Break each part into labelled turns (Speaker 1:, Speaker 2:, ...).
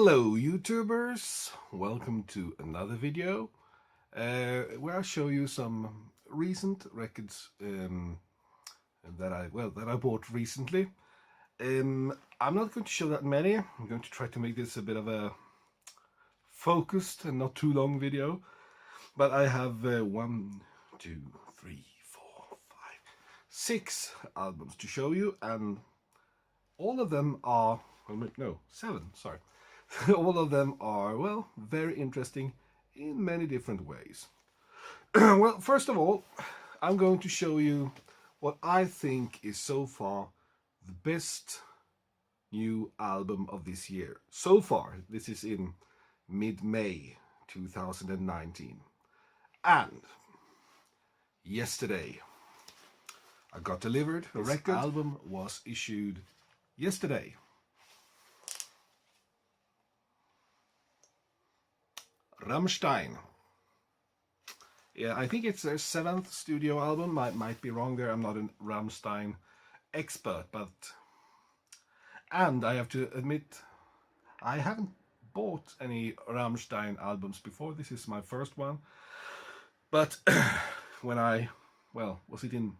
Speaker 1: Hello YouTubers, welcome to another video where I show you some recent records that I bought recently. I'm not going to show that many. I'm going to try to make this a bit of a focused and not too long video, but I have 1, 2, 3, 4, 5, 6 albums to show you, and all of them are, no, 7, sorry. All of them are, well, very interesting in many different ways. Well, first of all, I'm going to show you what I think is so far the best new album of this year. So far, this is in mid-May 2019. And yesterday, I got delivered a record. This album was issued yesterday. Rammstein. Yeah, I think it's their 7th studio album. Might be wrong there. I'm not a Rammstein expert, and I have to admit, I haven't bought any Rammstein albums before. This is my first one. But when was it in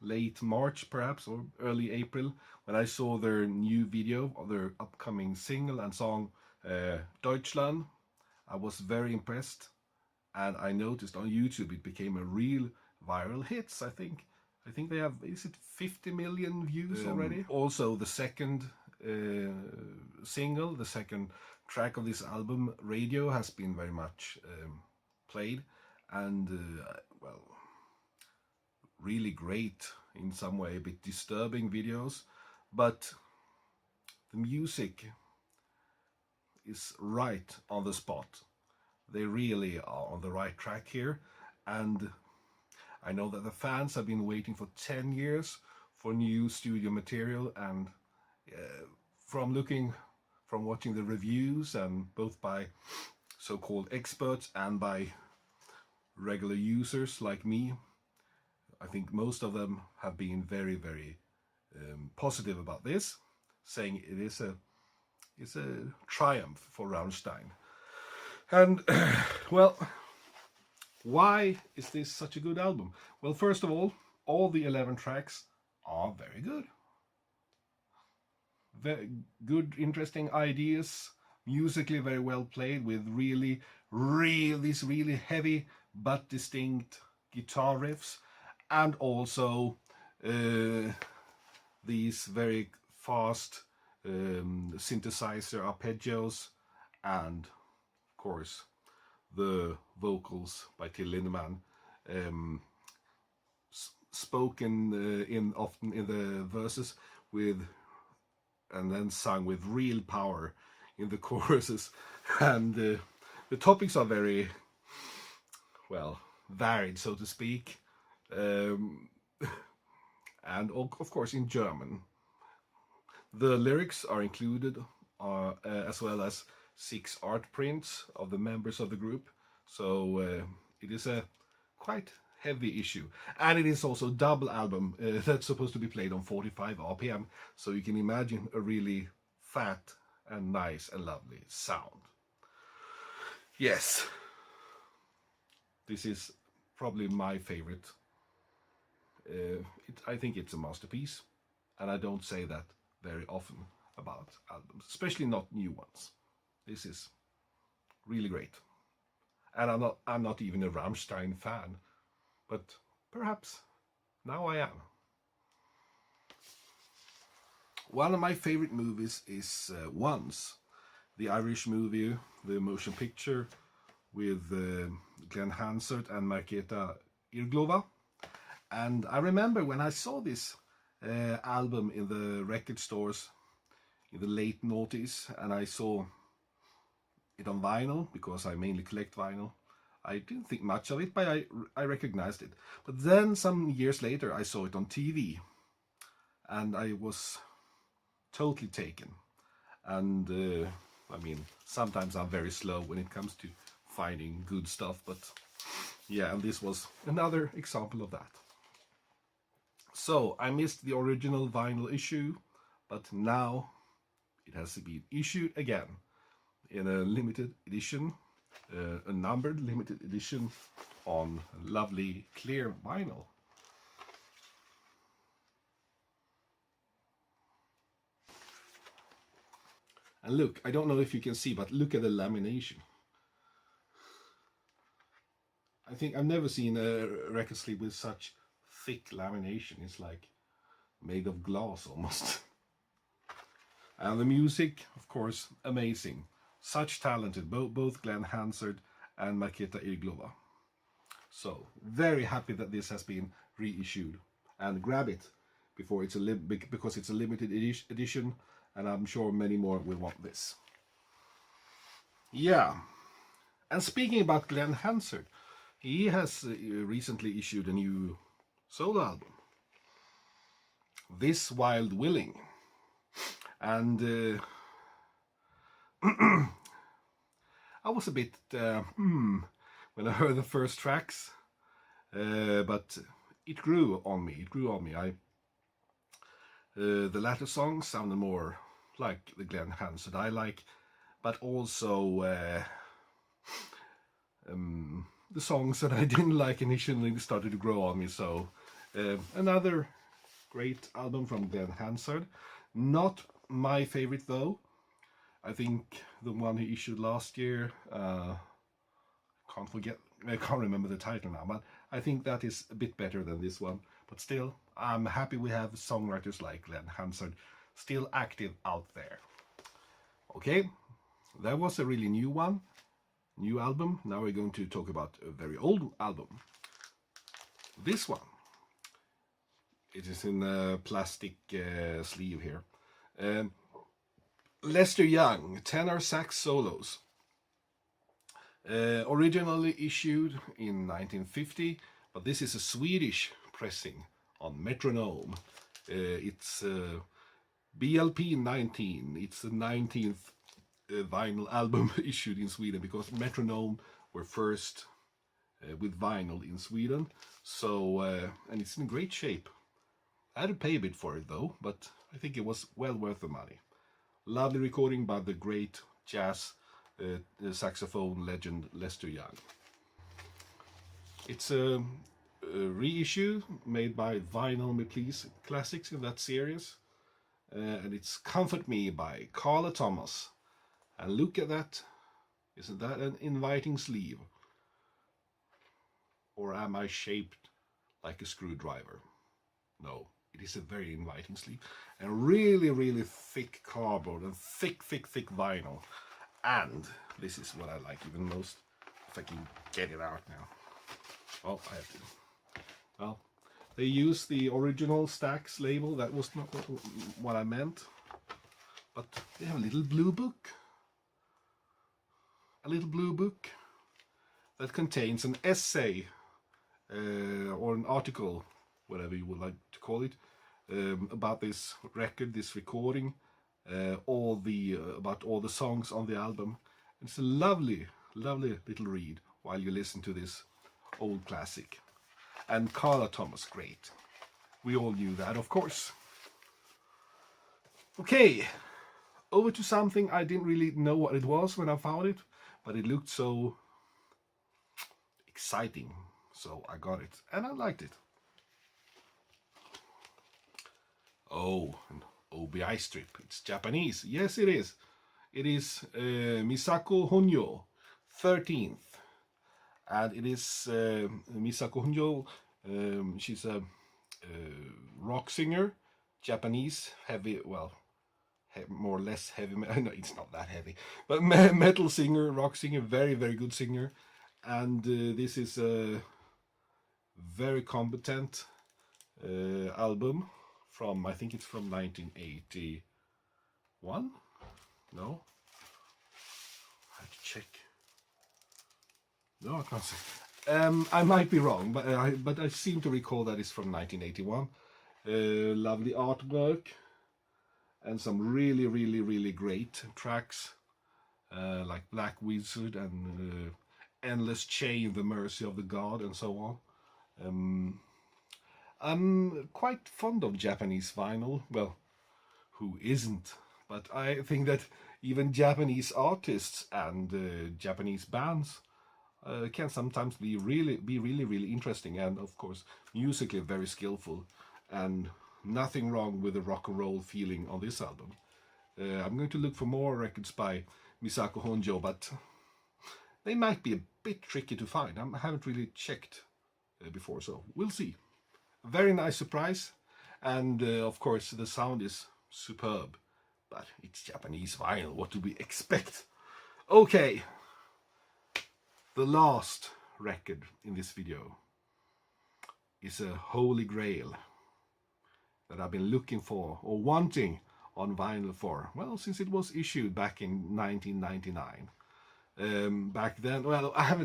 Speaker 1: late March perhaps, or early April, when I saw their new video of their upcoming single and song Deutschland, I was very impressed, and I noticed on YouTube it became a real viral hit. I think they have, is it 50 million views already? Also, the second single, the second track of this album, Radio, has been very much played, and well, really great in some way, a bit disturbing videos, but the music is right on the spot. They really are on the right track here, and I know that the fans have been waiting for 10 years for new studio material, and from watching the reviews, and both by so-called experts and by regular users like me, I think most of them have been very, very positive about this, saying it's a triumph for Rammstein. And well, why is this such a good album? Well, first of all the 11 tracks are very good. Very good, interesting ideas, musically very well played, with these really heavy but distinct guitar riffs, and also these very fast synthesizer arpeggios, and of course the vocals by Till Lindemann, spoken often in the verses and then sung with real power in the choruses, and the topics are very, well, varied, so to speak, and of course in German. The lyrics are included, as well as 6 art prints of the members of the group, so it is a quite heavy issue, and it is also a double album that's supposed to be played on 45 RPM, so you can imagine a really fat and nice and lovely sound. Yes, this is probably my favorite. I think it's a masterpiece, and I don't say that very often about albums, especially not new ones. This is really great, and I'm not even a Rammstein fan, but perhaps now I am. One of my favorite movies is Once, the Irish movie, the motion picture with Glen Hansard and Markéta Irglova. And I remember when I saw this album in the record stores in the late noughties, and I saw it on vinyl, because I mainly collect vinyl. I didn't think much of it, but I recognized it. But then some years later I saw it on TV, and I was totally taken. And I mean, sometimes I'm very slow when it comes to finding good stuff, but yeah, and this was another example of that. So I missed the original vinyl issue, but now it has been issued again. in a limited edition, a numbered limited edition on lovely clear vinyl. And look, I don't know if you can see, but look at the lamination. I think I've never seen a record sleeve with such thick lamination. It's like made of glass almost. And the music, of course, amazing. Such talented, both Glen Hansard and Markéta Irglova. So, very happy that this has been reissued. And grab it before it's because it's a limited edition, and I'm sure many more will want this. Yeah. And speaking about Glen Hansard, he has recently issued a new solo album, This Wild Willing. And I was a bit when I heard the first tracks, but it grew on me. The latter songs sounded more like the Glen Hansard I like, but also the songs that I didn't like initially started to grow on me. So another great album from Glen Hansard. Not my favorite though. I think the one he issued last year, I can't remember the title now, but I think that is a bit better than this one. But still, I'm happy we have songwriters like Glen Hansard still active out there. Okay, that was a really new album. Now we're going to talk about a very old album. This one. It is in a plastic sleeve here. Lester Young, tenor sax solos. Originally issued in 1950, but this is a Swedish pressing on Metronome. It's BLP 19. It's the 19th vinyl album issued in Sweden, because Metronome were first with vinyl in Sweden. So, and it's in great shape. I had to pay a bit for it though, but I think it was well worth the money. Lovely recording by the great jazz saxophone legend Lester Young. It's a reissue made by Vinyl Me Please Classics in that series. And it's Comfort Me by Carla Thomas. And look at that. Isn't that an inviting sleeve? Or am I shaped like a screwdriver? No. It is a very inviting sleeve, and really, really thick cardboard and thick vinyl. And this is what I like even most, if I can get it out now. Oh, I have to. Well, they use the original Stax label. That was not what I meant. But they have a little blue book. A little blue book that contains an essay or an article, whatever you would like to call it, about this record, this recording, about all the songs on the album. It's a lovely little read while you listen to this old classic. And Carla Thomas, great. We all knew that, of course. Okay, over to something I didn't really know what it was when I found it, but it looked so exciting, so I got it, and I liked it. Oh, an OBI strip. It's Japanese. Yes, it is. It is Misako Honyo, 13th. And it is Misako Honyo. She's a rock singer, Japanese, heavy, well, more or less heavy. No, it's not that heavy. But metal singer, rock singer, very good singer. And this is a very competent album. From, I think it's from 1981? No? I have to check. No, I can't say. I might be wrong, but I seem to recall that it's from 1981. Lovely artwork and some really great tracks like Black Wizard and Endless Chain, The Mercy of the God, and so on. I'm quite fond of Japanese vinyl. Well, who isn't but I think that even Japanese artists and Japanese bands can sometimes be really interesting, and of course musically very skillful, and nothing wrong with the rock and roll feeling on this album. I'm going to look for more records by Misako Honjo, but they might be a bit tricky to find. I haven't really checked before, so we'll see. A very nice surprise, and of course the sound is superb, but it's Japanese vinyl. What do we expect? Okay, the last record in this video is a holy grail that I've been looking for or wanting on vinyl for, well, since it was issued back in 1999. Back then, well, I've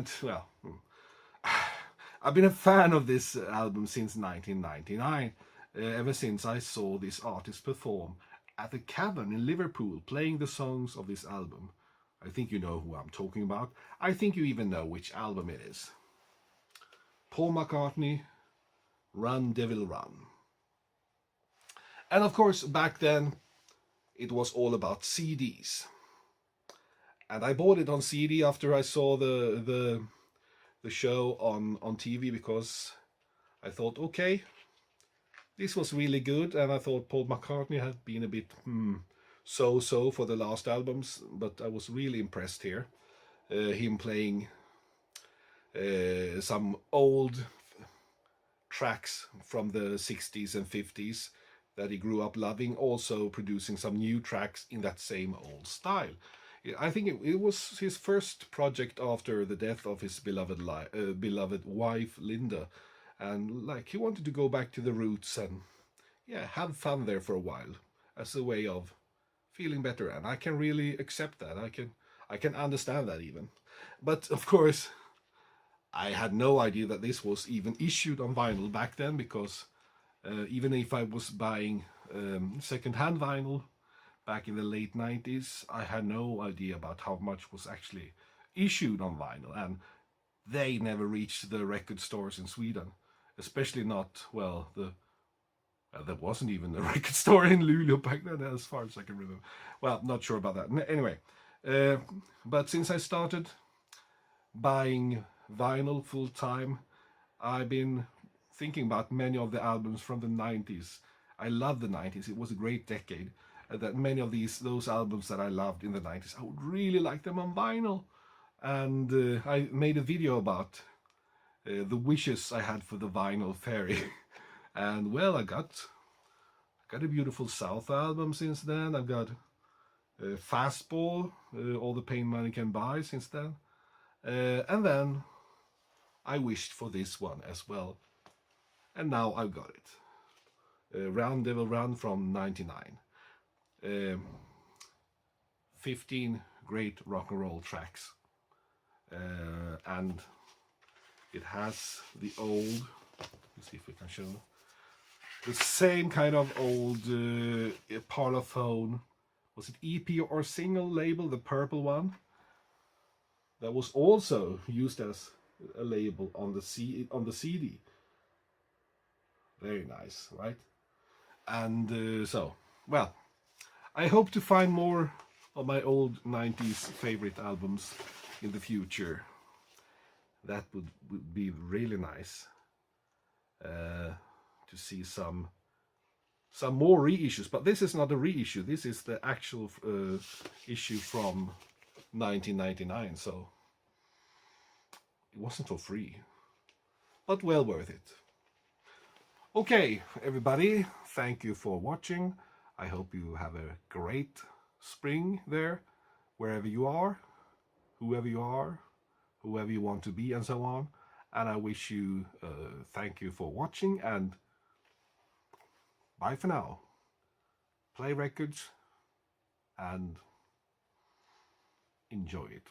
Speaker 1: been a fan of this album since 1999, ever since I saw this artist perform at the Cavern in Liverpool, playing the songs of this album. I think you know who I'm talking about. I think you even know which album it is. Paul McCartney, Run Devil Run. And of course, back then, it was all about CDs. And I bought it on CD after I saw the show on TV, because I thought, okay, this was really good, and I thought Paul McCartney had been a bit so-so for the last albums, but I was really impressed here. Him playing some old tracks from the 60s and 50s that he grew up loving, also producing some new tracks in that same old style. I think it was his first project after the death of his beloved wife, Linda. And like, he wanted to go back to the roots and, yeah, have fun there for a while as a way of feeling better. And I can really accept that. I can understand that even. But of course, I had no idea that this was even issued on vinyl back then, because even if I was buying second-hand vinyl back in the late 90s, I had no idea about how much was actually issued on vinyl, and they never reached the record stores in Sweden, especially not, well, there wasn't even a record store in Luleå back then, as far as I can remember. Well, not sure about that. Anyway, but since I started buying vinyl full time, I've been thinking about many of the albums from the 90s. I love the 90s. It was a great decade. That many of those albums that I loved in the 90s, I would really like them on vinyl. And I made a video about the wishes I had for the vinyl fairy. And well, I got a beautiful South album since then. I've got Fastball, All the Pain Money Can Buy since then. And then I wished for this one as well. And now I've got it. Run Devil Run from 99. 15 great rock and roll tracks, and it has the old, let's see if we can show the same kind of old Parlophone, was it EP or single label, the purple one, that was also used as a label on the CD. Very nice, right? And so, well, I hope to find more of my old 90s favorite albums in the future. That would be really nice to see some more reissues. But this is not a reissue. This is the actual issue from 1999. So it wasn't for free, but well worth it. Okay, everybody, thank you for watching. I hope you have a great spring there, wherever you are, whoever you are, whoever you want to be, and so on. And I wish you, thank you for watching, and bye for now. Play records and enjoy it.